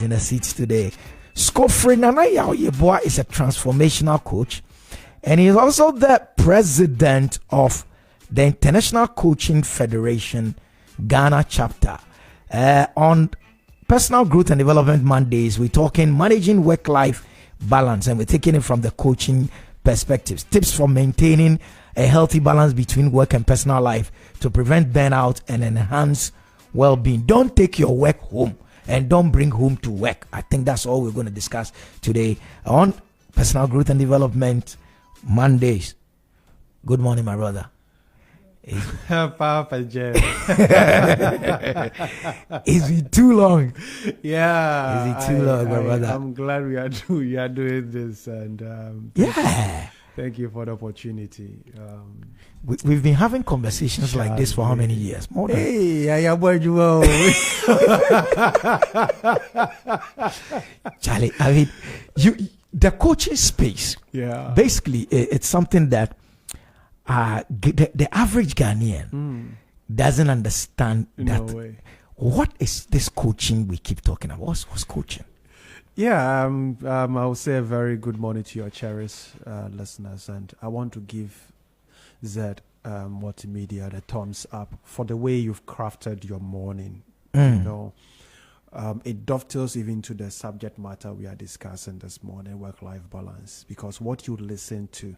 in the seats today. Scofray Nana Yeboah is a transformational coach, and he is also the president of the International Coaching Federation Ghana chapter. On personal growth and development Mondays, we're talking managing work-life balance, and we're taking it from the coaching perspectives. Tips for maintaining a healthy balance between work and personal life to prevent burnout and enhance well-being. Don't take your work home and don't bring home to work. I think that's all we're going to discuss today on personal growth and development Mondays. Good morning, my brother. Papa Jerry. Is it too long? Yeah. Is it too long, my brother? I'm glad we are doing this, and thank you for the opportunity. We've been having conversations like this for how many years? More than Charlie, I mean, the coaching space. Yeah. Basically, it's something that the average Ghanaian doesn't understand. No way. What is this coaching we keep talking about? What's coaching? Yeah, I will say a very good morning to your cherished listeners, and I want to give Zed Multimedia the thumbs up for the way you've crafted your morning. You know, it dovetails even to the subject matter we are discussing this morning, work-life balance, because what you listen to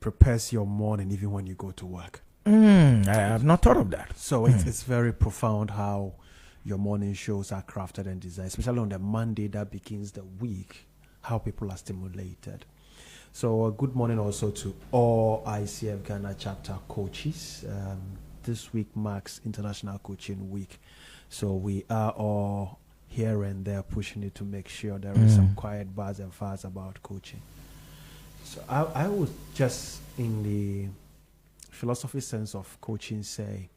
prepares your morning even when you go to work. I have not thought of that. So it's very profound how your morning shows are crafted and designed, especially on the Monday that begins the week, how people are stimulated. So good morning also to all ICF Ghana chapter coaches. This week marks International Coaching Week. So we are all here and there pushing it to make sure there is some quiet bars and fars about coaching. So I would just, in the philosophy sense of coaching, say,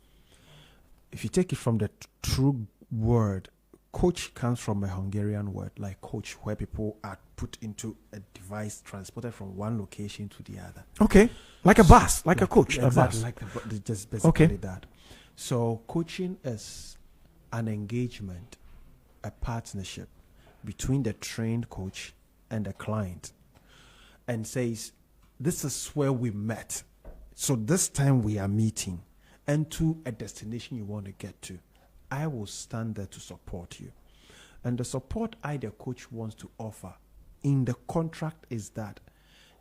if you take it from the true word, coach comes from a Hungarian word like coach, where people are put into a device transported from one location to the other. Okay, like a bus, like a coach, exactly, a bus. Like just basically that. So coaching is an engagement, a partnership between the trained coach and the client, and says, this is where we met. So this time we are meeting, and to a destination you want to get to. I will stand there to support you. And the support the coach wants to offer in the contract is that,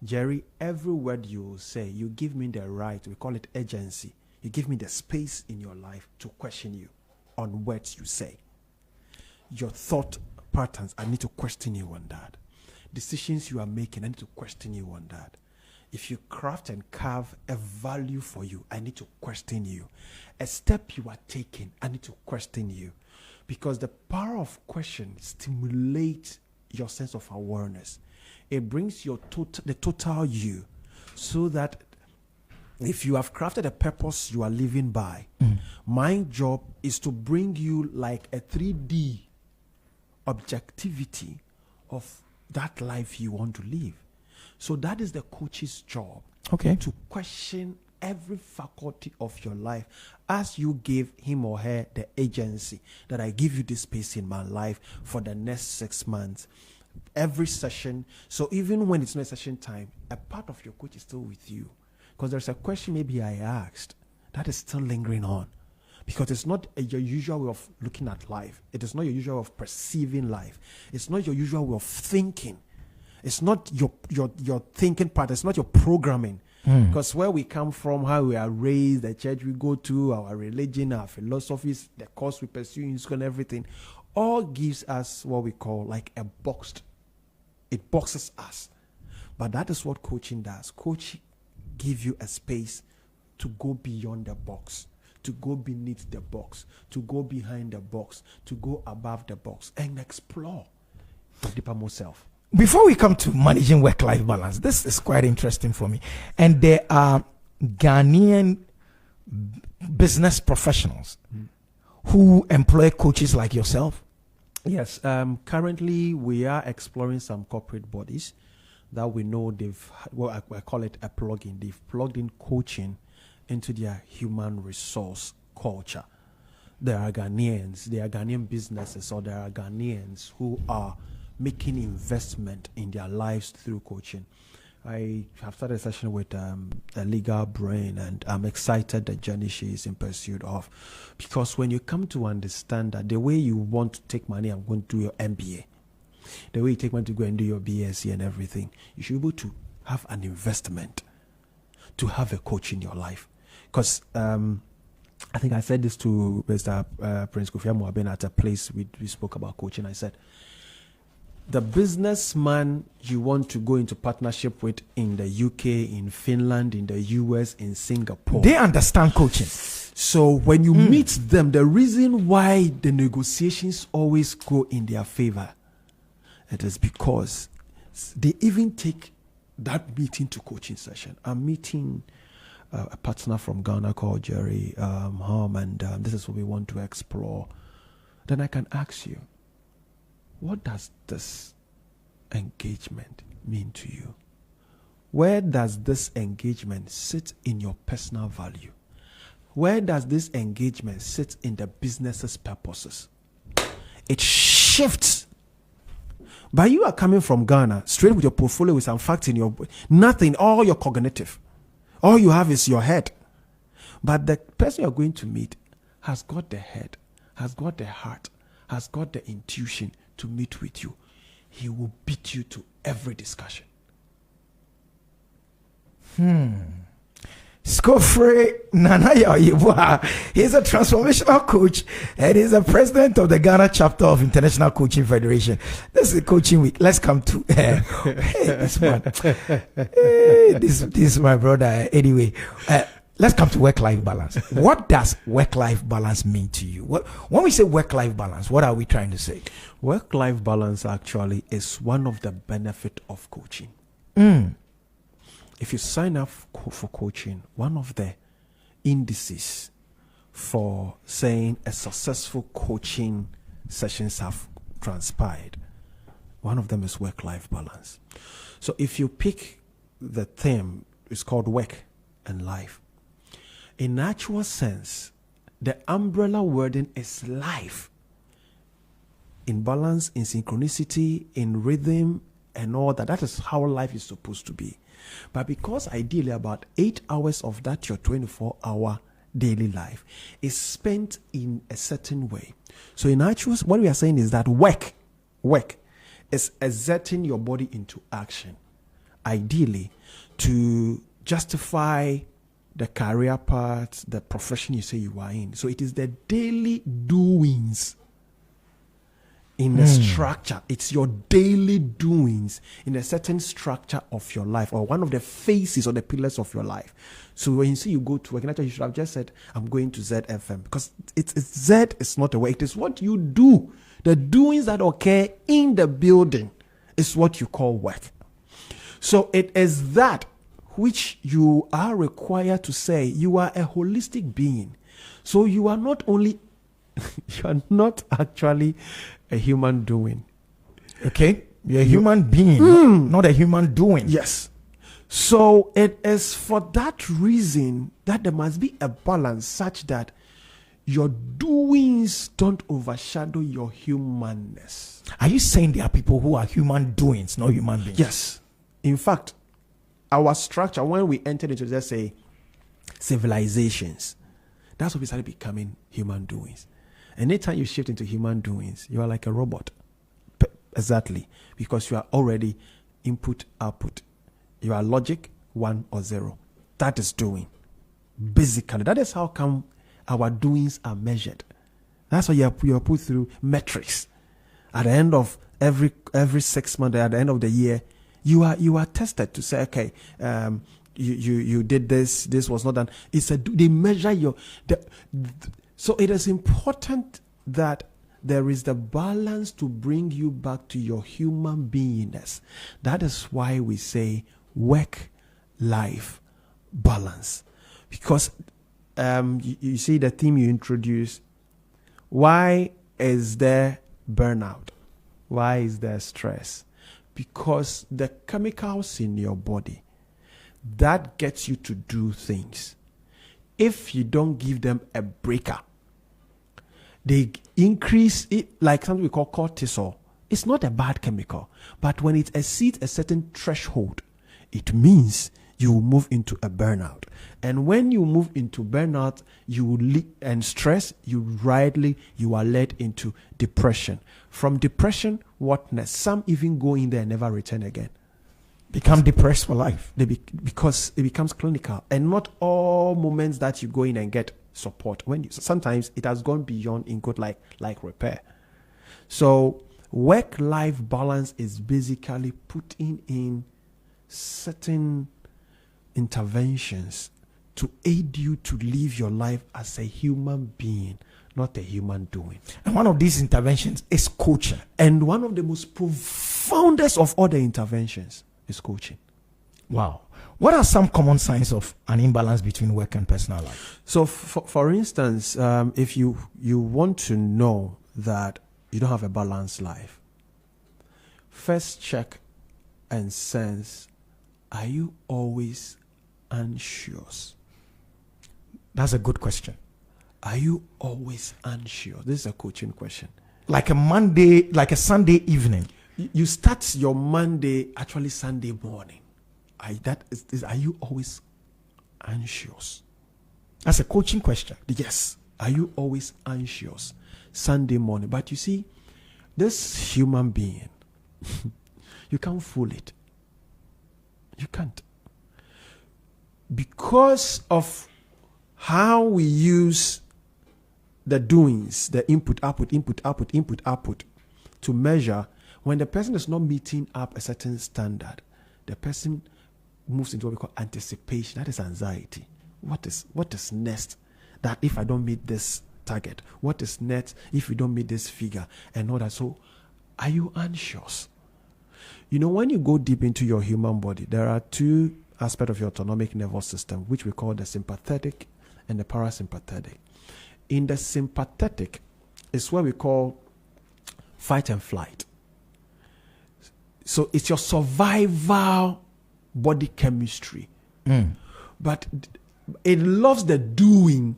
Jerry, every word you will say, you give me the right, we call it agency. You give me the space in your life to question you on words you say. Your thought patterns, I need to question you on that. Decisions you are making, I need to question you on that. If you craft and carve a value for you, I need to question you. A step you are taking, I need to question you. Because the power of question stimulates your sense of awareness. It brings the total you, so that if you have crafted a purpose you are living by, my job is to bring you like a 3D objectivity of that life you want to live. So that is the coach's job. Okay. To question every faculty of your life as you give him or her the agency that I give you this space in my life for the next 6 months. Every session. So even when it's not session time, a part of your coach is still with you. Because there's a question maybe I asked that is still lingering on. Because it's not your usual way of looking at life. It is not your usual way of perceiving life. It's not your usual way of thinking. It's not your thinking part. It's not your programming. Because where we come from, how we are raised, the church we go to, our religion, our philosophies, the course we pursue in school and everything, all gives us what we call like a boxed. It boxes us. But that is what coaching does. Coaching gives you a space to go beyond the box, to go beneath the box, to go behind the box, to go above the box and explore your deepermost self. Before we come to managing work-life balance, this is quite interesting for me. And there are Ghanaian business professionals who employ coaches like yourself. Yes. Currently, we are exploring some corporate bodies that we know I call it a plug-in. They've plugged in coaching into their human resource culture. there are Ghanaian businesses, or there are Ghanaians who are making investment in their lives through coaching. I have started a session with a legal brain, and I'm excited the journey she is in pursuit of. Because when you come to understand that the way you want to take money and go and do your MBA, the way you take money to go and do your BSc and everything, you should be able to have an investment, to have a coach in your life. Because I think I said this to Mr. Prince Kofi Amoaben at a place we spoke about coaching. I said, the businessman you want to go into partnership with in the UK, in Finland, in the US, in Singapore, they understand coaching. So when you meet them, the reason why the negotiations always go in their favor, it is because they even take that meeting to coaching session. I'm meeting a partner from Ghana called Jerry Hom, and this is what we want to explore. Then I can ask you, what does this engagement mean to you? Where does this engagement sit in your personal value? Where does this engagement sit in the business's purposes? It shifts. But you are coming from Ghana, straight with your portfolio with some facts in your... Nothing, all your cognitive. All you have is your head. But the person you're going to meet has got the head, has got the heart, has got the intuition to meet with you. He will beat you to every discussion. Scofray Nanaya Yeboah. He's a transformational coach and he's the president of the Ghana chapter of International Coaching Federation. This is Coaching Week. Let's come to this one. This is my brother. Anyway, let's come to work-life balance. What does work-life balance mean to you? When we say work-life balance, what are we trying to say? Work-life balance actually is one of the benefits of coaching. If you sign up for coaching, one of the indices for saying a successful coaching sessions have transpired, one of them is work-life balance. So if you pick the theme, it's called work and life. In actual sense, the umbrella wording is life. In balance, in synchronicity, in rhythm, and all that. That is how life is supposed to be. But because ideally about 8 hours of that, your 24-hour daily life, is spent in a certain way. So in actual, what we are saying is that work is exerting your body into action, ideally to justify the career path, the profession you say you are in. So it is the daily doings in the structure. It's your daily doings in a certain structure of your life, or one of the phases or the pillars of your life. So when you say you go to work, you should have just said, I'm going to ZFM, because it's Z is not a work. It is what you do. The doings that occur in the building is what you call work. So it is that which you are required to say you are a holistic being. So you are not only, you are not actually a human doing. Okay? You're a human being, not a human doing. Yes. So it is for that reason that there must be a balance such that your doings don't overshadow your humanness. Are you saying there are people who are human doings, not human beings? Yes. In fact, our structure, when we entered into, let's say, civilizations, that's when we started becoming human doings. Anytime you shift into human doings, you are like a robot. Exactly. Because you are already input, output. You are logic, 1 or 0. That is doing. Basically, that is how come our doings are measured. That's why you are put through metrics. At the end of every 6 months, at the end of the year, you are tested to say, okay, you did this was not done. They measure your... So it is important that there is the balance to bring you back to your human beingness. That is why we say work-life balance. Because you see the theme you introduced. Why is there burnout? Why is there stress? Because the chemicals in your body that gets you to do things, if you don't give them a breaker, They increase it, like something we call cortisol. It's not a bad chemical, but when it exceeds a certain threshold, it means you will move into a burnout. And when you move into burnout, you will and stress, you are led into depression. From depression, what next? Some even go in there and never return again. Become depressed for life. Because it becomes clinical. And not all moments that you go in and get support. Sometimes it has gone beyond in good like repair. So work-life balance is basically putting in certain interventions to aid you to live your life as a human being, not a human doing. And one of these interventions is coaching. And one of the most profoundest of all the interventions is coaching. Wow. What are some common signs of an imbalance between work and personal life? So, for instance, if you want to know that you don't have a balanced life, first check and sense, are you always anxious? That's a good question. Are you always anxious? This is a coaching question. Like a Sunday evening. You start your Monday, actually Sunday morning. Are you always anxious? That's a coaching question. Yes. Are you always anxious Sunday morning? But you see, this human being, you can't fool it. You can't. Because of how we use the doings, the input, output to measure, when the person is not meeting up a certain standard, the person moves into what we call anticipation. That is anxiety. What is next? That if I don't meet this target, what is next if we don't meet this figure and all that? So, are you anxious? When you go deep into your human body, there are two aspects of your autonomic nervous system, which we call the sympathetic and the parasympathetic. In the sympathetic is what we call fight and flight. So it's your survival body chemistry. But it loves the doing.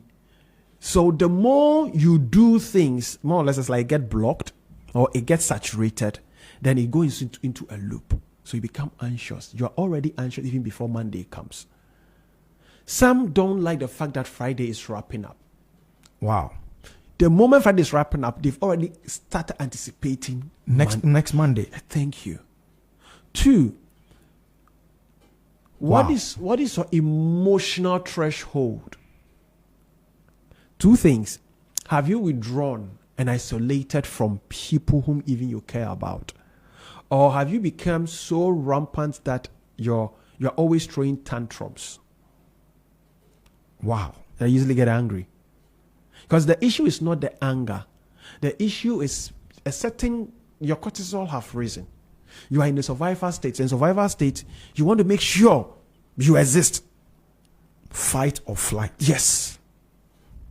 So the more you do things, more or less it's like it gets blocked or it gets saturated, then it goes into a loop. So you become anxious. You are already anxious even before Monday comes. Some don't like the fact that Friday is wrapping up. Wow. The moment Friday is wrapping up, they've already started anticipating next Monday. Thank you. 2, Wow. What is your emotional threshold? 2 things. Have you withdrawn and isolated from people whom even you care about? Or have you become so rampant that you're always throwing tantrums? Wow. I usually get angry. Because the issue is not the anger. The issue is your cortisol have risen. You are in a survival state. In survival state, you want to make sure you exist. Fight or flight. Yes.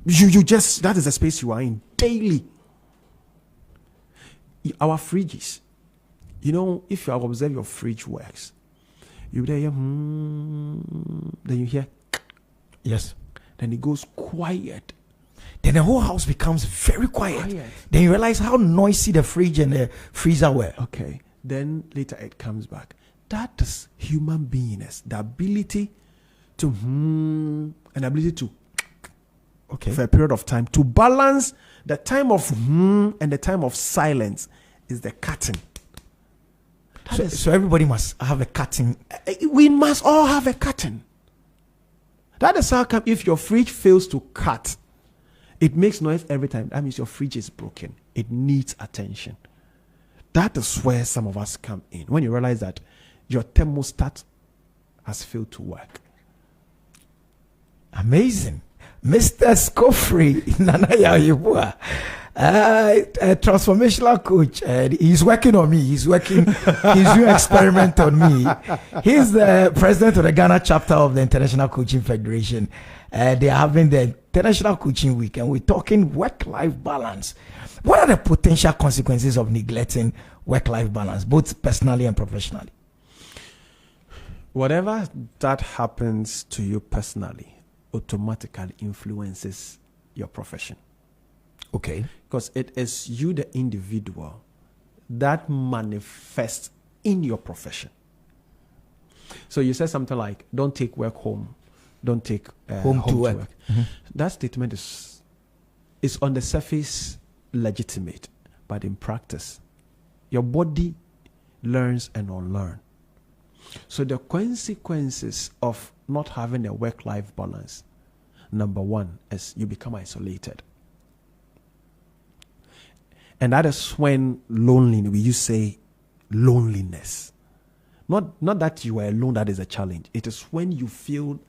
You just, that is the space you are in daily. Our fridges. If you observe your fridge works, you hear, then you hear, yes. Then it goes quiet. Then the whole house becomes very quiet. Then you realize how noisy the fridge and the freezer were. Okay. Then later it comes back. That is human beingness. The ability to and the ability to for a period of time. To balance the time of and the time of silence is the cutting. So everybody must have a cutting. We must all have a cutting. That is how come if your fridge fails to cut, it makes noise every time. That means your fridge is broken. It needs attention. That is where some of us come in. When you realize that your thermostat has failed to work. Amazing. Mr. Scofray, Nana Yayibua, a transformational coach. He's working on me. He's doing experiment on me. He's the president of the Ghana chapter of the International Coaching Federation. They are having the International Coaching Week, and we're talking work-life balance. What are the potential consequences of neglecting work-life balance, both personally and professionally? Whatever that happens to you personally automatically influences your profession. Okay. Because it is you, the individual, that manifests in your profession. So you said something like, don't take work home. Don't take home to work. Mm-hmm. That statement is on the surface legitimate, but in practice, your body learns and unlearn. So the consequences of not having a work-life balance, number one, is you become isolated. And that is when loneliness, you say loneliness. Not that you are alone, that is a challenge. It is when you feel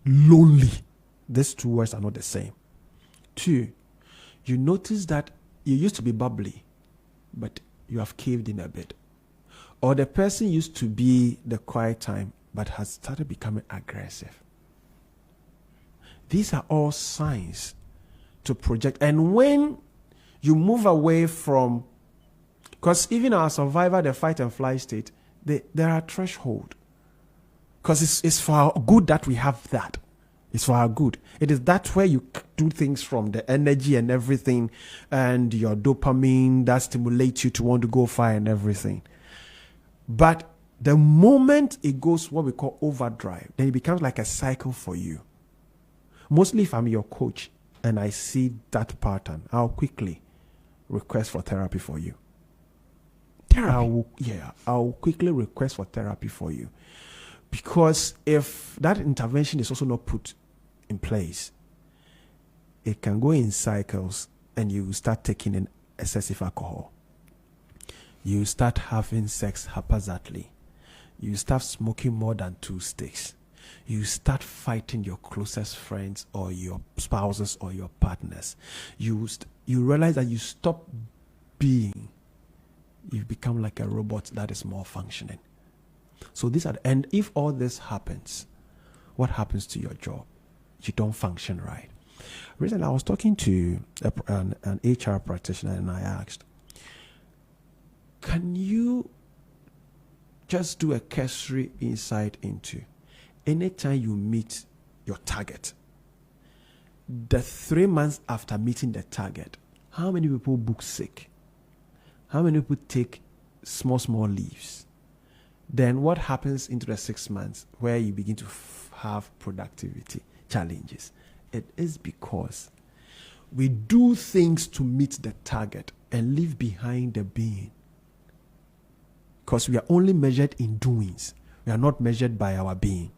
lonely. These two words are not the same. Two, you notice that you used to be bubbly, but you have caved in a bit. Or the person used to be the quiet time, but has started becoming aggressive. These are all signs to project. And when you move away from, because even our survival, the fight and flight state, there are thresholds. Because it's for our good that we have that. It's for our good. It is that where you do things from the energy and everything, and your dopamine that stimulates you to want to go far and everything. But the moment it goes what we call overdrive, then it becomes like a cycle for you. Mostly if I'm your coach and I see that pattern, I'll quickly request for therapy for you. I'll quickly request for therapy for you. Because if that intervention is also not put in place, it can go in cycles and you start taking in excessive alcohol. You start having sex haphazardly. You start smoking more than 2 sticks. You start fighting your closest friends or your spouses or your partners. You realize that you stop being. You become like a robot that is more functioning. So and if all this happens, what happens to your job? You don't function right. Recently, I was talking to an HR practitioner and I asked, can you just do a cursory insight into anytime you meet your target, the 3 months after meeting the target, how many people book sick? How many people take small leaves? Then what happens into the 6 months where you begin to have productivity challenges? It is because we do things to meet the target and leave behind the being. Because we are only measured in doings. We are not measured by our being.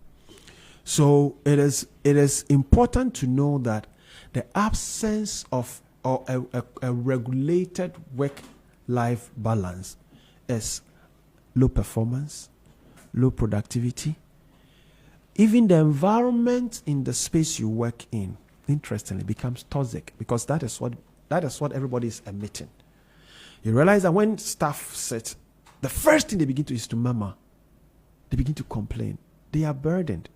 So it is important to know that the absence of a regulated work-life balance is low performance, low productivity. Even the environment in the space you work in, interestingly, becomes toxic because that is what everybody is emitting. You realize that when staff sit, the first thing they begin to is to murmur. They begin to complain. They are burdened.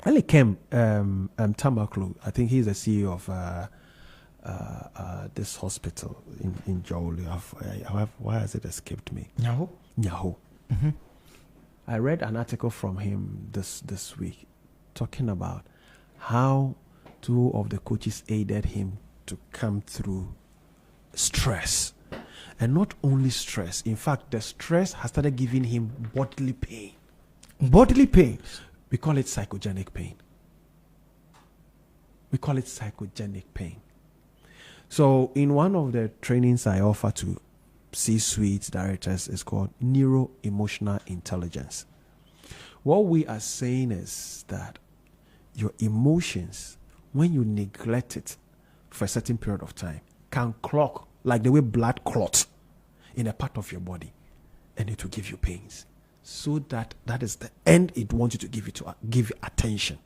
Ali Kem Tamaklu, I think he's the CEO of this hospital in Jowli. Why has it escaped me? Nyaho. Mm-hmm. I read an article from him this week talking about how 2 of the coaches aided him to come through stress. And not only stress. In fact, the stress has started giving him bodily pain. Bodily pain? We call it psychogenic pain. So in one of the trainings I offer to C-suite directors, it's called neuro-emotional intelligence. What we are saying is that your emotions, when you neglect it for a certain period of time, can clog like the way blood clots in a part of your body, and it will give you pains. So that is the end it wants you to give you attention.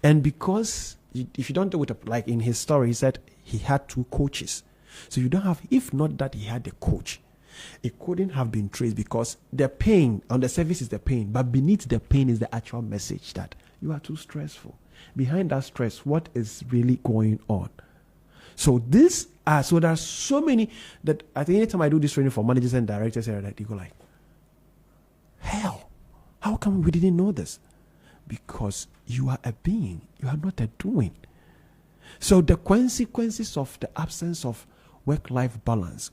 And because if you don't do it, like in his story, he said he had 2 coaches. So you don't have, if not that he had a coach, it couldn't have been traced because the pain on the surface is the pain, but beneath the pain is the actual message that you are too stressful. Behind that stress, what is really going on? So there are so many that I think anytime I do this training for managers and directors, they go like, hell, how come we didn't know this? Because you are a being, you are not a doing. So the consequences of the absence of work-life balance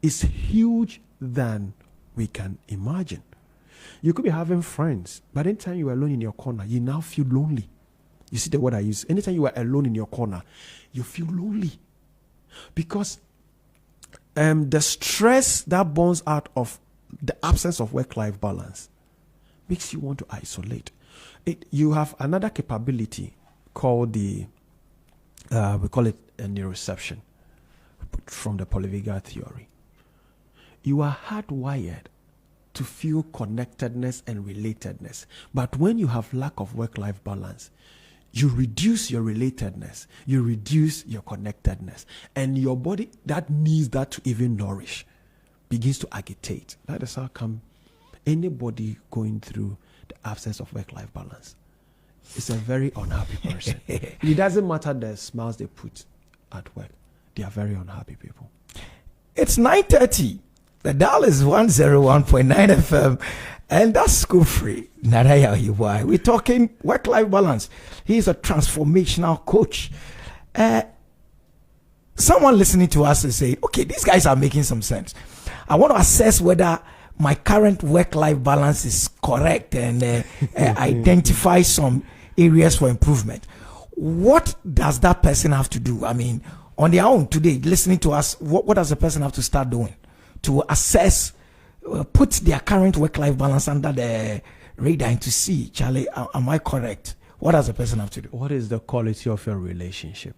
is huge than we can imagine. You could be having friends, but anytime you are alone in your corner, you now feel lonely. You see the word I use. Anytime you are alone in your corner, you feel lonely. Because the stress that burns out of the absence of work-life balance makes you want to isolate. You have another capability called we call it a neuroception from the polyvagal theory. You are hardwired to feel connectedness and relatedness. But when you have lack of work-life balance, you reduce your relatedness, you reduce your connectedness, and your body that needs that to even nourish begins to agitate. That is how come anybody going through the absence of work-life balance is a very unhappy person. It doesn't matter the smiles they put at work. They are very unhappy people. It's 9:30. The dial is 101.9 FM, and that's Scofray. We're talking work-life balance. He's a transformational coach. Someone listening to us is saying, okay, these guys are making some sense. I want to assess whether my current work-life balance is correct and identify some areas for improvement. What does that person have to do? I mean, on their own today, listening to us, what does the person have to start doing to assess, put their current work-life balance under the radar and to see, Charlie, am I correct? What does the person have to do? What is the quality of your relationship?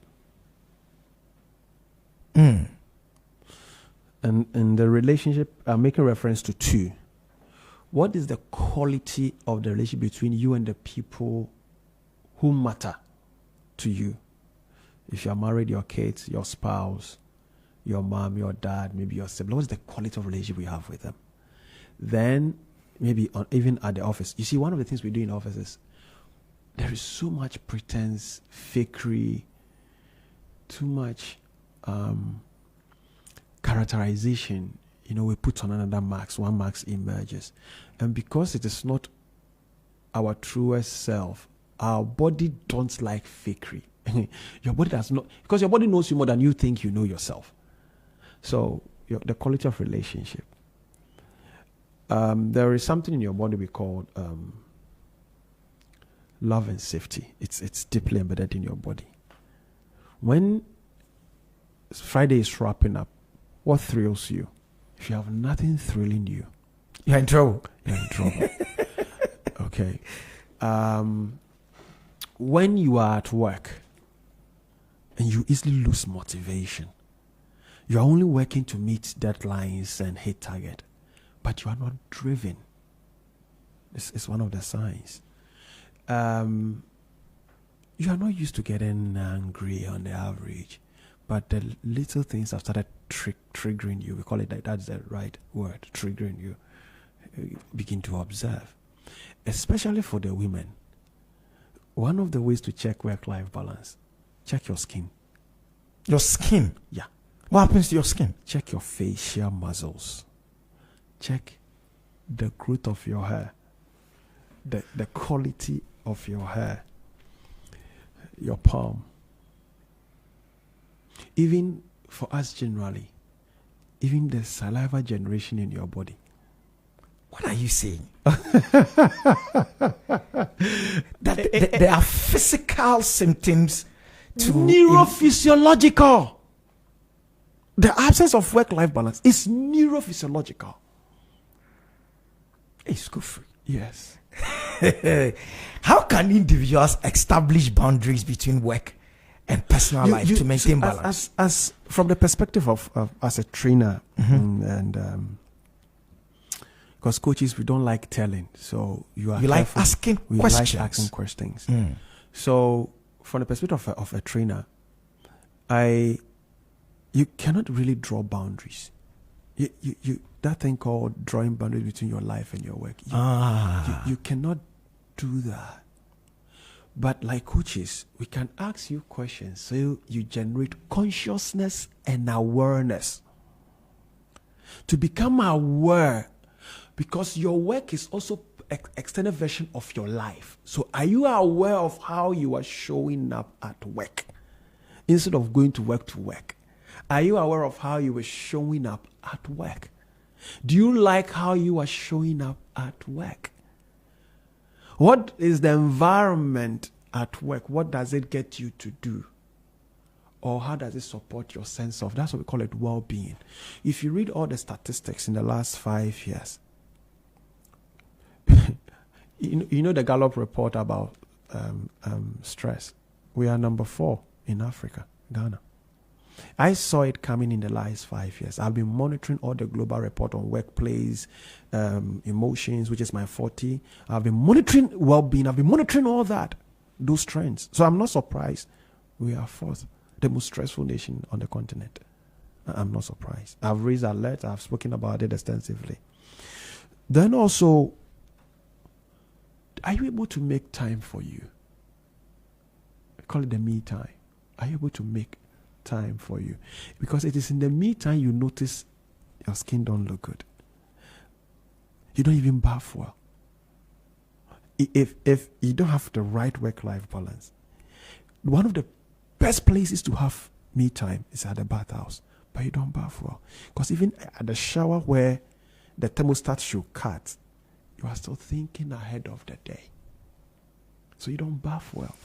Mm. And in the relationship, I'm making reference to two. What is the quality of the relationship between you and the people who matter to you? If you're married, your kids, your spouse, your mom, your dad, maybe your sibling, what's the quality of relationship we have with them? Then, maybe even at the office. You see, one of the things we do in offices, there is so much pretense, fakery, too much characterization. You know, we put on another marks, one marks emerges. And because it is not our truest self, our body don't like fakery. Your body does not, because your body knows you more than you think you know yourself. So the quality of relationship. There is something in your body we call love and safety. It's deeply embedded in your body. When Friday is wrapping up, what thrills you? If you have nothing thrilling you, you're in trouble. You're in trouble. Okay. When you are at work and you easily lose motivation, you are only working to meet deadlines and hit target, but you are not driven. This is one of the signs. You are not used to getting angry on the average, but the little things have started triggering you. We call it that's the right word, triggering you. Begin to observe. Especially for the women. One of the ways to check work-life balance, check your skin. Your skin? Yeah. What happens to your skin? Check your facial muscles. Check the growth of your hair. The quality of your hair. Your palm. Even for us generally, even the saliva generation in your body. What are you saying? There are physical symptoms to neurophysiological. The absence of work-life balance is neurophysiological. It's good for Yes. How can individuals establish boundaries between work and personal life to maintain balance? As from the perspective of as a trainer, and because coaches, we don't like telling, so you like asking questions. Like asking questions. So from the perspective of a trainer, you cannot really draw boundaries. You that thing called drawing boundaries between your life and your work. You cannot do that. But like coaches, we can ask you questions so you generate consciousness and awareness. To become aware, because your work is also extended version of your life. So are you aware of how you are showing up at work? instead of going to work? Are you aware of how you were showing up at work? Do you like how you are showing up at work? What is the environment at work? What does it get you to do? Or how does it support your sense of, that's what we call it, well-being. If you read all the statistics in the last 5 years, you know the Gallup report about stress. We are number 4 in Africa, Ghana. I saw it coming in the last 5 years. I've been monitoring all the global report on workplace, emotions, which is my 40. I've been monitoring well-being. I've been monitoring all that, those trends. So I'm not surprised we are 4th, the most stressful nation on the continent. I'm not surprised. I've raised alerts. I've spoken about it extensively. Then also, are you able to make time for you? I call it the me time. Are you able to make time for you? Because it is in the me time you notice your skin don't look good. You don't even bath well. If you don't have the right work-life balance, one of the best places to have me time is at the bathhouse, but you don't bath well. Because even at the shower where the thermostat should cut, you are still thinking ahead of the day. So you don't bath well.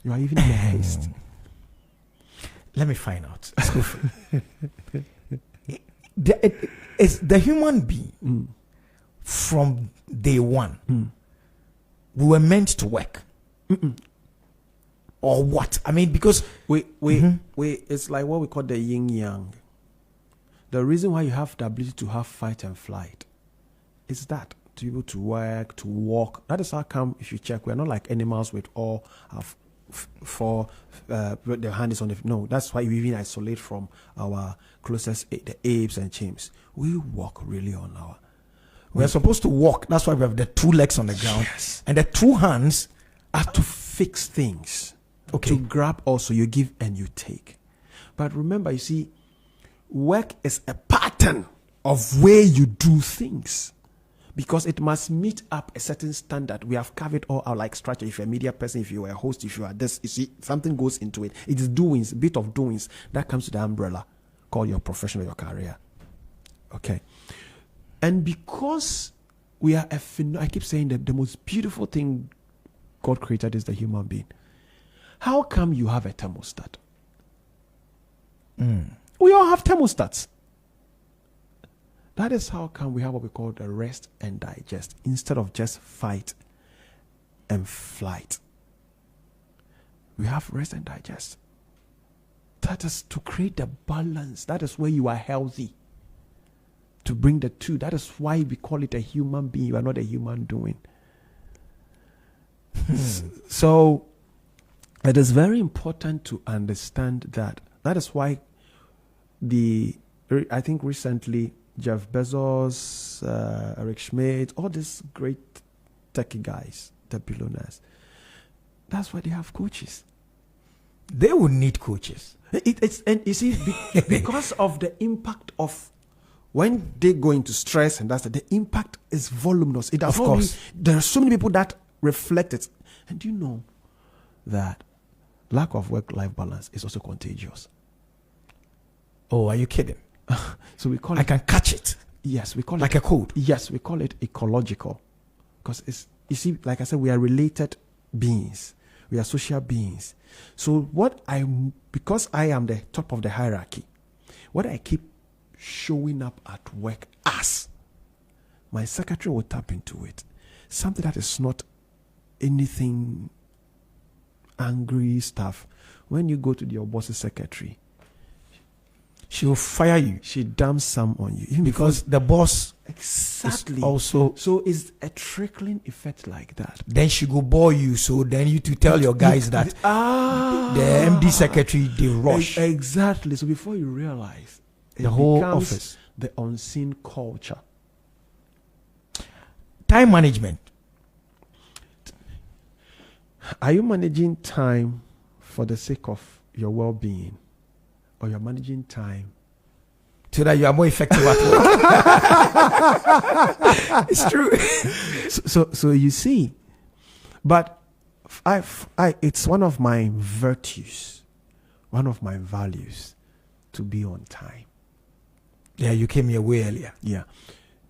You are even in a haste. Let me find out. It's the human being from day one. We were meant to work. Or what? I mean, because we it's like what we call the yin yang. The reason why you have the ability to have fight and flight is that to be able to work, to walk. That is how come, if you check, we're not like animals with all have their hand is on the no. That's why we even isolate from our closest the apes and chimps. We walk really on our. We're supposed to walk. That's why we have the 2 legs on the ground, and the 2 hands are to fix things. Okay. To grab also, you give and you take. But remember, you see, work is a pattern of way you do things. Because it must meet up a certain standard. We have carved all our like structure. If you're a media person, if you are a host, if you are this, you see, something goes into it. It is doings, a bit of doings. That comes to the umbrella called your profession or your career. Okay. And because we are I keep saying that the most beautiful thing God created is the human being. How come you have a thermostat? We all have thermostats. That is how come we have what we call the rest and digest instead of just fight and flight. We have rest and digest. That is to create the balance. That is where you are healthy. To bring the two. That is why we call it a human being. You are not a human doing. So it is very important to understand that. That is why I think recently Jeff Bezos, Eric Schmidt, all these great techie guys, the billionaires, that's why they have coaches. They would need coaches. And you see, because of the impact of when they go into stress, and the impact is voluminous. Of course. There are so many people that reflect it. And do you know that lack of work-life balance is also contagious? Oh, are you kidding? So we call it. I can catch it. Yes, we call like it. Like a cold. Yes, we call it ecological. Because it's, you see, like I said, we are related beings. We are social beings. So because I am the top of the hierarchy, what I keep showing up at work as, my secretary will tap into it. Something that is not anything angry stuff. When you go to your boss's secretary, she will fire you. She dumps some on you. Even because the boss exactly is also. So it's a trickling effect like that. Then she go bore you. So then you to tell your guys that the MD secretary, they rush. Exactly. So before you realize, the whole office. The unseen culture. Time management. Are you managing time for the sake of your well-being? Or you're managing time so that you are more effective at work? It's true. So you see, but it's one of my virtues one of my values to be on time. Yeah, you came here way earlier. Yeah.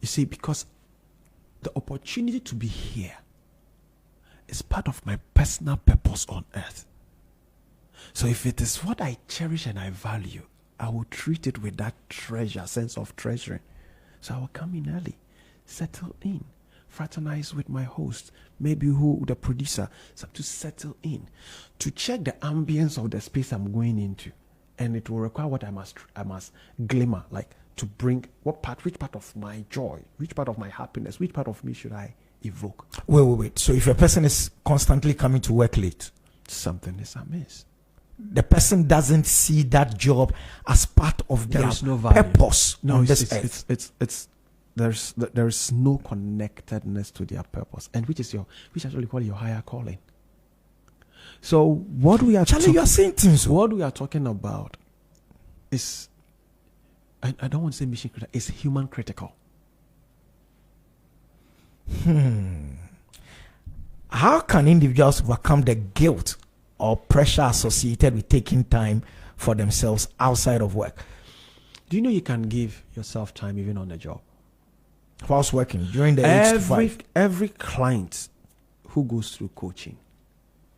You see, because the opportunity to be here is part of my personal purpose on earth. So if it is what I cherish and I value, I will treat it with that sense of treasuring. So I will come in early, settle in, fraternize with my host, maybe the producer, so to settle in, to check the ambience of the space I'm going into. And it will require what I must glimmer, like to bring which part of my joy, which part of my happiness, which part of me should I evoke. Wait. So if a person is constantly coming to work late, something is amiss. The person doesn't see that job as part of their purpose on this earth. There's no connectedness to their purpose, and which actually call your higher calling. So what we are you are saying things. What we are talking about is, I don't want to say mission critical. It's human critical. How can individuals overcome the guilt or pressure associated with taking time for themselves outside of work? Do you know you can give yourself time even on the job? Whilst working during the 8 to 5. Every client who goes through coaching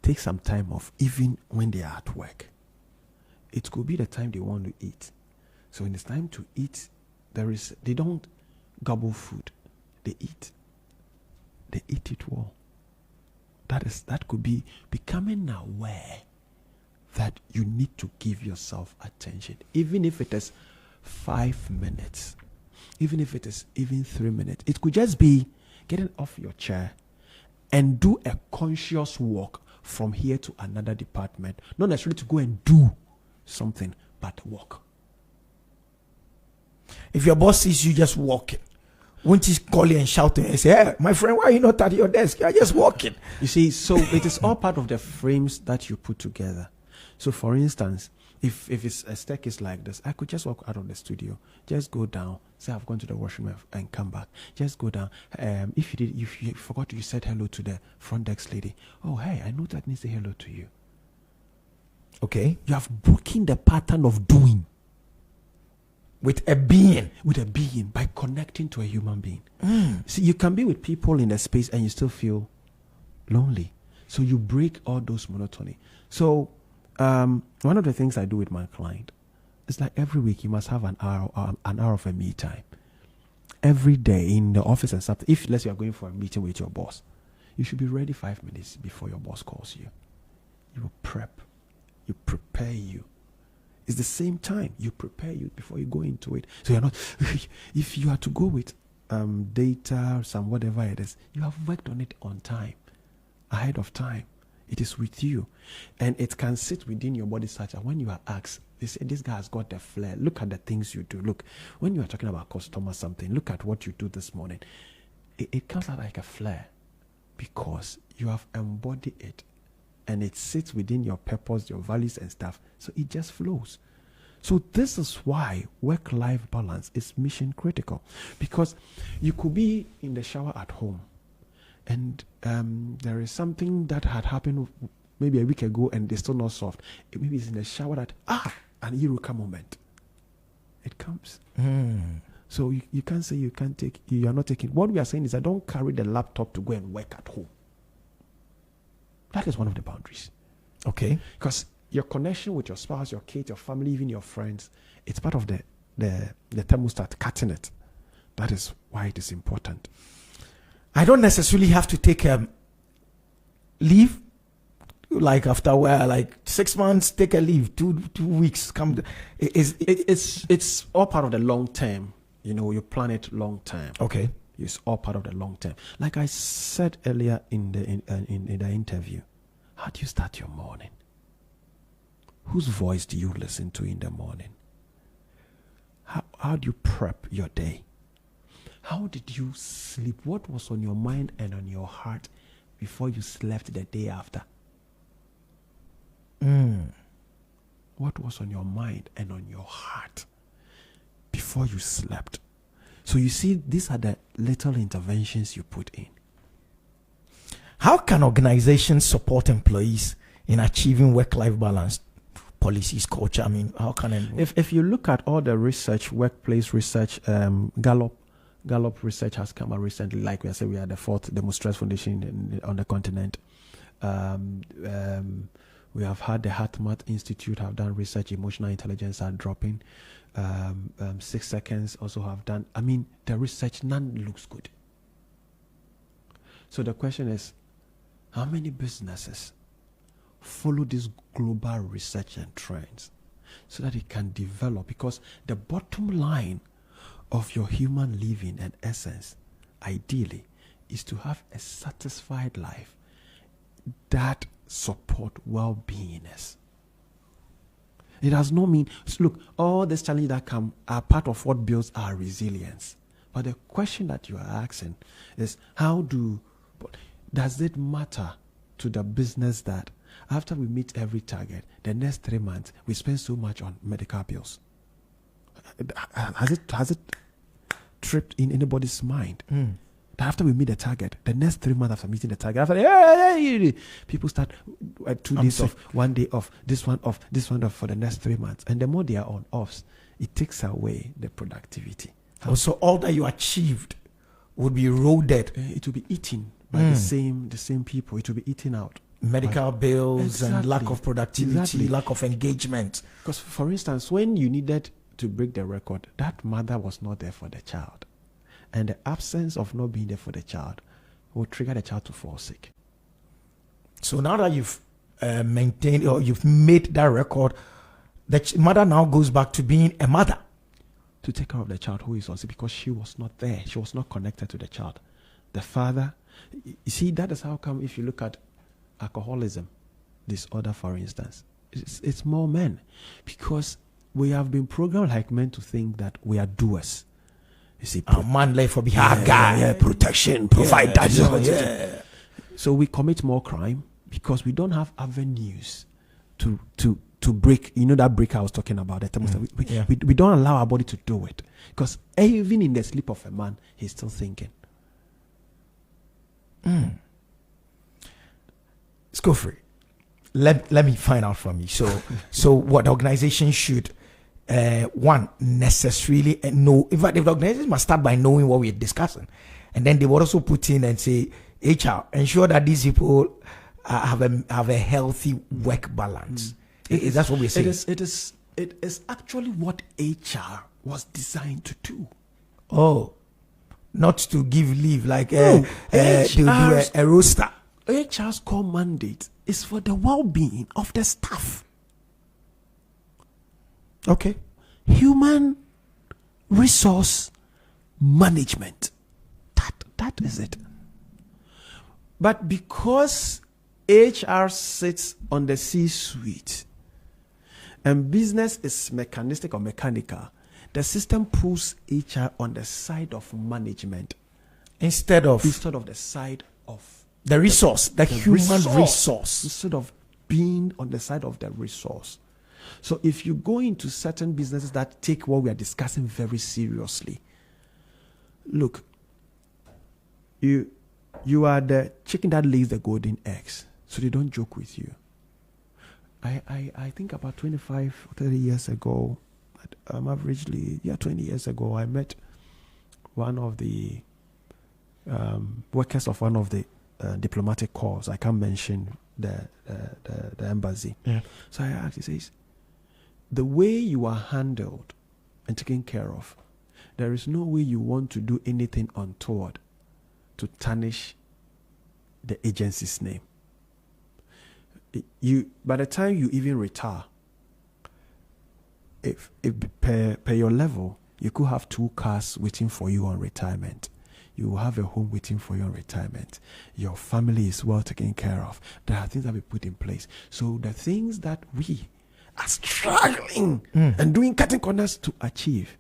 takes some time off even when they are at work. It could be the time they want to eat. So when it's time to eat, they don't gobble food. They eat. They eat it well. That could be becoming aware that you need to give yourself attention, even if it is 5 minutes, even if it is even 3 minutes. It could just be getting off your chair and do a conscious walk from here to another department, not necessarily to go and do something, but walk. If your boss sees you just walking, won't he call you and shout and say, "Hey, my friend, why are you not at your desk? You're just walking." You see, so it is all part of the frames that you put together. So for instance, if it's a staircase like this, I could just walk out of the studio, just go down, say I've gone to the washroom and come back. Just go down. If you forgot, you said hello to the front desk lady. Oh, hey, I know that I need to say hello to you. Okay. You have broken the pattern of doing. With a being by connecting to a human being. See, you can be with people in a space and you still feel lonely. So you break all those monotony. So one of the things I do with my client is like every week you must have an hour of a me time. Every day in the office and stuff. If let's say you are going for a meeting with your boss, you should be ready 5 minutes before your boss calls you. You will prep. You prepare you. It's the same time you prepare you before you go into it. So you're not, if you are to go with data, some whatever it is, you have worked on it on time, ahead of time. It is with you. And it can sit within your body such that when you are asked, they say, this guy has got the flair. Look at the things you do. Look, when you are talking about customer something, look at what you do this morning. It comes out like a flair because you have embodied it. And it sits within your purpose, your values and stuff. So it just flows. So this is why work-life balance is mission critical. Because you could be in the shower at home. And there is something that had happened maybe a week ago and it's still not solved. Maybe it's in the shower that, an eureka moment. It comes. So you can't say you are not taking. What we are saying is that don't carry the laptop to go and work at home. That is one of the boundaries. Okay. Because your connection with your spouse, your kids, your family, even your friends, it's part of the thermostat, cutting it. That is why it is important. I don't necessarily have to take a leave, like after 6 months, take a leave, 2 weeks. It's all part of the long term. You know, you plan it long term. Okay. It's all part of the long term. Like I said earlier in the interview, how do you start your morning? Whose voice do you listen to in the morning? How do you prep your day? How did you sleep? What was on your mind and on your heart before you slept the day after? What was on your mind and on your heart before you slept? So you see, these are the little interventions you put in. How can organizations support employees in achieving work-life balance policies, culture? I mean, how can I? If you look at all the research, workplace research, Gallup research has come out recently. Like we said, we are the fourth, the most stressful nation on the continent. We have had the HeartMath Institute have done research. Emotional intelligence are dropping. 6 Seconds also have done. I mean, the research, none looks good. So the question is, how many businesses follow this global research and trends so that it can develop? Because the bottom line of your human living and essence, ideally, is to have a satisfied life that support well-beingness. It does not mean, look, all these challenges that come are part of what builds our resilience. But the question that you are asking is, does it matter to the business that after we meet every target, the next 3 months, we spend so much on medical bills? Has it tripped in anybody's mind? That after we meet the target, the next 3 months after meeting the target, after people start 2 days off, 1 day off, this one off for the next 3 months. And the more they are on offs, it takes away the productivity. So all that you achieved would be eroded. It will be eaten by the same people. It will be eaten out. Medical bills and lack of productivity, lack of engagement. Because, for instance, when you needed to break the record, that mother was not there for the child. And the absence of not being there for the child will trigger the child to fall sick. So now that you've maintained or you've made that record, the mother now goes back to being a mother. To take care of the child who is on sick because she was not there. She was not connected to the child. The father, you see, that is how come if you look at alcoholism disorder, for instance, it's more men. Because we have been programmed like men to think that we are doers. You see, man left for behind guy, protection, provide that. So we commit more crime because we don't have avenues to break. You know that break I was talking about. We don't allow our body to do it because even in the sleep of a man, he's still thinking. Scofray, let me find out from you. So what the organization should one necessarily know. In fact, the organization must start by knowing what we're discussing, and then they will also put in and say, HR, ensure that these people have a healthy work balance. That's what we're saying. It is actually what HR was designed to do. Oh, not to give leave like they'll do a roster. HR's core mandate is for the well-being of the staff. Okay. Human resource management. That is it. But because HR sits on the C-suite and business is mechanistic or mechanical, the system pulls HR on the side of management instead of the side of the resource, the human resource. Instead of being on the side of the resource. So if you go into certain businesses that take what we are discussing very seriously, look, you are the chicken that lays the golden eggs, so they don't joke with you. I think about 25, 30 years ago, averagely, 20 years ago, I met one of the workers of one of the diplomatic corps. I can't mention the embassy. Yeah. So I asked, he says, the way you are handled and taken care of, there is no way you want to do anything untoward to tarnish the agency's name. By the time you even retire, if per your level, you could have 2 cars waiting for you on retirement. You will have a home waiting for you on retirement. Your family is well taken care of. There are things that we put in place. So the things that we are struggling and doing cutting corners to achieve,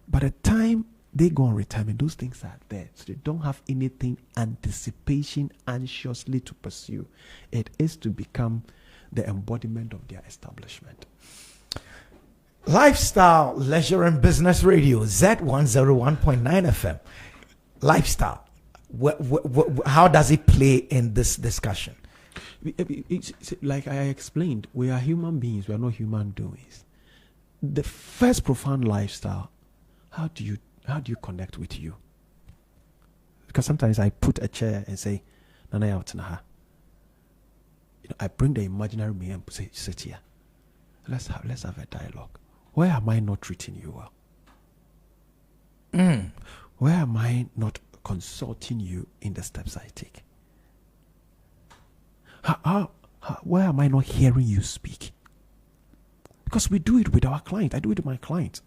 by the time they go on retirement, those things are there. So they don't have anything anxiously to pursue. It is to become the embodiment of their establishment. Lifestyle, Leisure and Business Radio, Z101.9 FM. Lifestyle, how does it play in this discussion? It's like I explained, we are human beings, we are not human doings. The first profound lifestyle, how do you connect with you? Because sometimes I put a chair and say, Nana Yautanaha. I bring the imaginary me and say, sit here. Let's have a dialogue. Where am I not treating you well? Where am I not consulting you in the steps I take? Where am I not hearing you speak? Because we do it with our client. I do it with my client.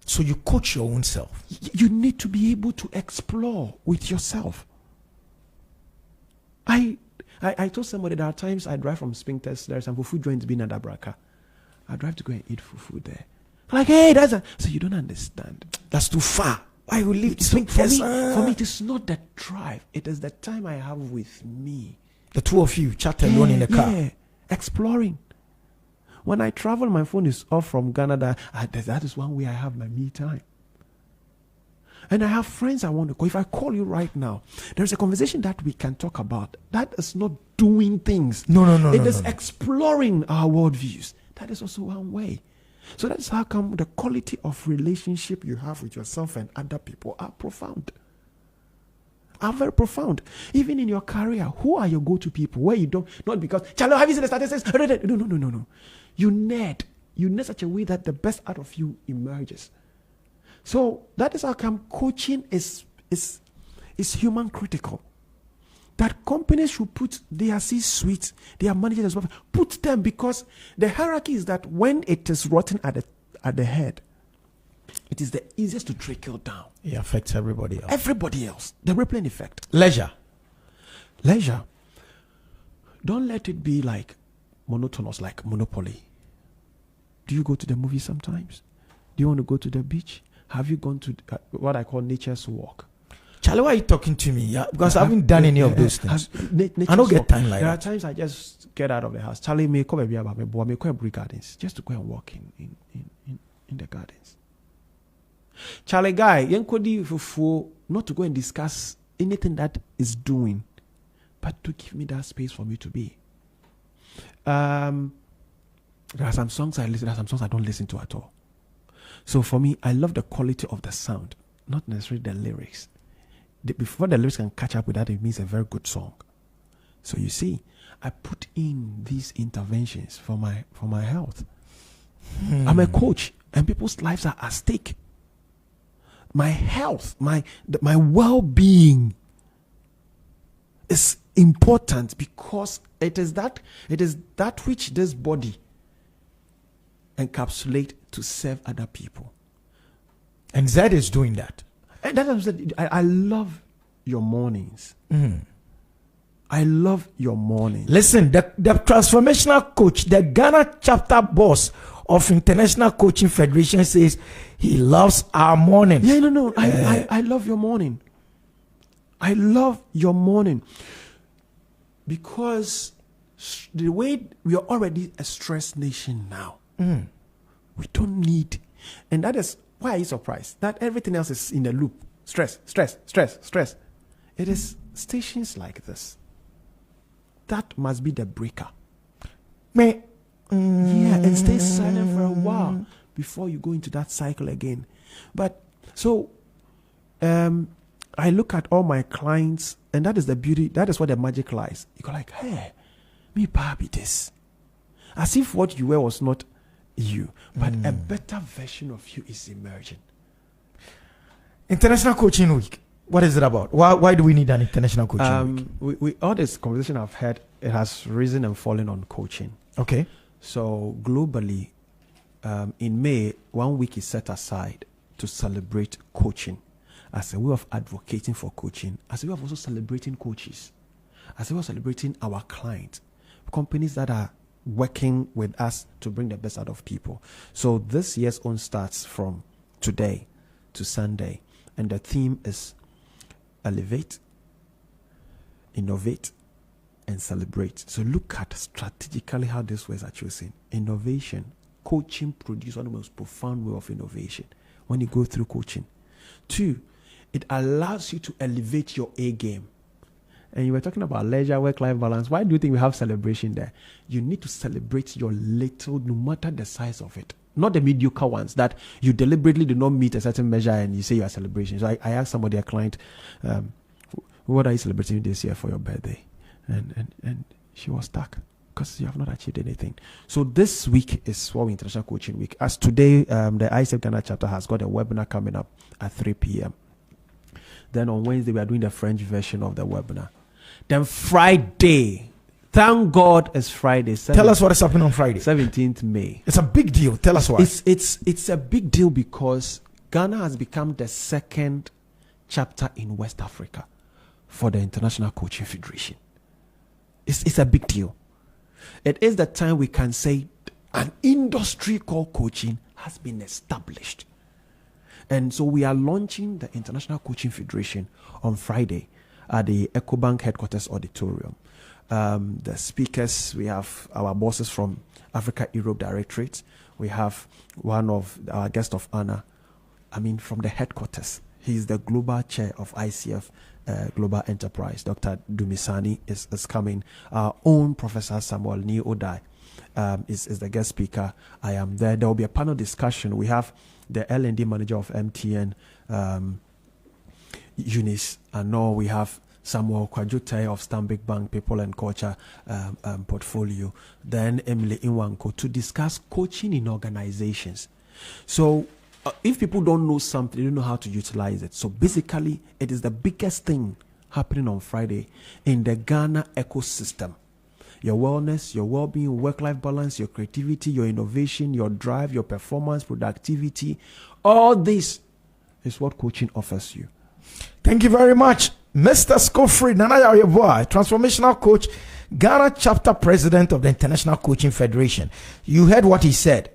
So you coach your own self. You need to be able to explore with yourself. I told somebody there are times I drive from Spintex. There are some fufu joints being at Abraka. I drive to go and eat fufu there. Like, hey, so you don't understand. That's too far. Why you leave Spintex? For me, it is not the drive. It is the time I have with me. The two of you chat alone in the car. Yeah, exploring. When I travel, my phone is off from Ghana. That is one way I have my me time. And I have friends I want to call. If I call you right now, there's a conversation that we can talk about. That is not doing things. No. It is exploring our worldviews. That is also one way. So that's how come the quality of relationship you have with yourself and other people are profound. Are very profound. Even in your career, who are your go-to people? Where you don't, not because, Charlie, have you seen the statistics? No. You nerd such a way that the best out of you emerges. So that is how come coaching is human critical. That companies should put their C-suite, their managers as well, put them, because the hierarchy is that when it is rotten at the head, it is the easiest to trickle down. It affects everybody else. Everybody else. The rippling effect. Leisure. Don't let it be like monotonous, like Monopoly. Do you go to the movie sometimes? Do you want to go to the beach? Have you gone to what I call nature's walk? Charlie, why are you talking to me? Yeah, because I haven't done any of those things. I don't get time like that. There are times I just get out of the house. Charlie, may come about me, boy, may come gardens, just to go and walk in the gardens. Charlie, guy, not to go and discuss anything that is doing, but to give me that space for me to be. There are some songs I listen. There are some songs I don't listen to at all. So for me, I love the quality of the sound, not necessarily the lyrics. Before the lyrics can catch up with that, it means a very good song. So you see, I put in these interventions for my health. I'm a coach, and people's lives are at stake. My health, my well-being is important, because it is that which this body encapsulate to serve other people. And Zed is doing that. And that's what I'm saying. I love your mornings. I love your mornings. Listen, the transformational coach, the Ghana chapter boss of International Coaching Federation, says he loves our morning. Yeah, no. I love your morning. I love your morning. Because the way we are already a stressed nation now, we don't need, and that is why are you surprised that everything else is in the loop? Stress. It is stations like this that must be the breaker. Yeah, and stay silent for a while before you go into that cycle again. But so I look at all my clients, and that is the beauty, that is where the magic lies. You go like, hey, me baby this. As if what you were was not you, but a better version of you is emerging. International Coaching Week. What is it about? Why do we need an International Coaching Week? We all this conversation I've had, it has risen and fallen on coaching. Okay. So globally, in May, 1 week is set aside to celebrate coaching as a way of advocating for coaching, as a way of also celebrating coaches, as a way of celebrating our clients, companies that are working with us to bring the best out of people. So this year's own starts from today to Sunday, and the theme is elevate, innovate, and celebrate. So look at strategically how these words are chosen. Innovation. Coaching produces one of the most profound way of innovation when you go through coaching. 2, it allows you to elevate your A game. And you were talking about leisure, work-life balance. Why do you think we have celebration there? You need to celebrate your little, no matter the size of it. Not the mediocre ones that you deliberately do not meet a certain measure and you say you are celebrating. So I asked somebody, a client, what are you celebrating this year for your birthday? And she was stuck because you have not achieved anything. So this week is Swami International Coaching Week. As today, the ICF Ghana chapter has got a webinar coming up at 3 p.m. Then on Wednesday, we are doing the French version of the webinar. Then Friday, thank God it's Friday. Tell us what is happening on Friday. 17th May. It's a big deal. Tell us why. It's a big deal because Ghana has become the second chapter in West Africa for the International Coaching Federation. It's a big deal. It is the time we can say an industry called coaching has been established. And so we are launching the International Coaching Federation on Friday at the EcoBank Headquarters Auditorium. The speakers, we have our bosses from Africa Europe Directorate. We have one of our guests of honor, from the headquarters. He's the global chair of ICF Global Enterprise. Dr. Dumisani is coming. Our own Professor Samuel Ni Odai is the guest speaker. I am there. There will be a panel discussion. We have the L&D manager of MTN, Eunice Ano. We have Samuel Kwajute of Stanbic Bank People and Culture portfolio. Then Emily Inwanko to discuss coaching in organizations. So if people don't know something, they don't know how to utilize it. So basically, it is the biggest thing happening on Friday in the Ghana ecosystem. Your wellness, your well-being, work-life balance, your creativity, your innovation, your drive, your performance, productivity, all this is what coaching offers you. Thank you very much, Mr. Scofray, Nana Yariboa, transformational coach, Ghana chapter president of the International Coaching Federation. You heard what he said.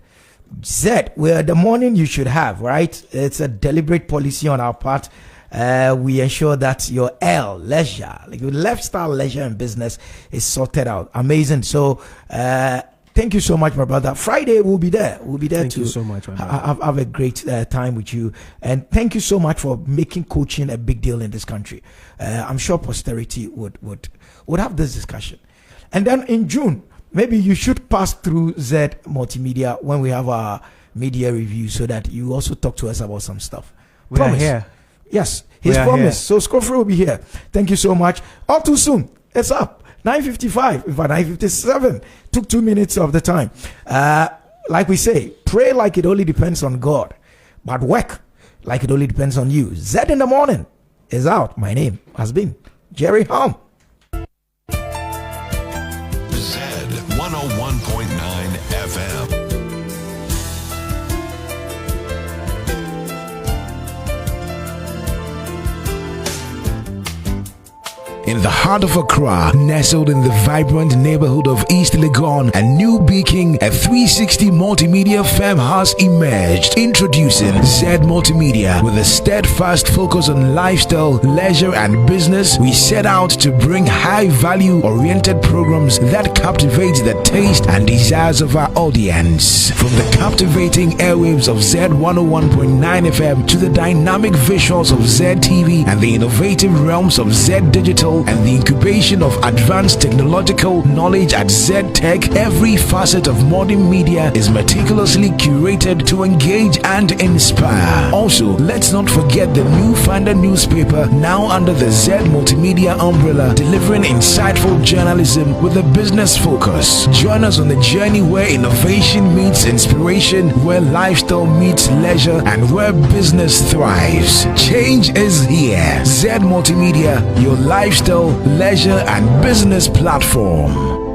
We're the morning you should have, right? It's a deliberate policy on our part. We ensure that your leisure, like your lifestyle, leisure, and business is sorted out. Amazing. So, thank you so much, my brother. Friday we'll be there. We'll be there. Thank you so much. Have a great time with you, and thank you so much for making coaching a big deal in this country. I'm sure posterity would have this discussion, and then in June. Maybe you should pass through Z Multimedia when we have our media review so that you also talk to us about some stuff. We are here. Yes, he's promised. So Scofray will be here. Thank you so much. All too soon. It's up. 9:55. In fact, 9:57. Took 2 minutes of the time. Like we say, pray like it only depends on God. But work like it only depends on you. Z in the morning is out. My name has been Jerry Hom. 101.9 FM. In the heart of Accra, nestled in the vibrant neighborhood of East Legon and New Beacon, a 360 multimedia firm has emerged. Introducing Z Multimedia. With a steadfast focus on lifestyle, leisure, and business, we set out to bring high-value oriented programs that captivate the taste and desires of our audience. From the captivating airwaves of Z 101.9 FM to the dynamic visuals of Z TV and the innovative realms of Z Digital and the incubation of advanced technological knowledge at Z-Tech, every facet of modern media is meticulously curated to engage and inspire. Also, let's not forget the new Finder newspaper, now under the Z Multimedia umbrella, delivering insightful journalism with a business focus. Join us on the journey where innovation meets inspiration, where lifestyle meets leisure, and where business thrives. Change is here. Z Multimedia, your lifestyle, leisure, and business platform.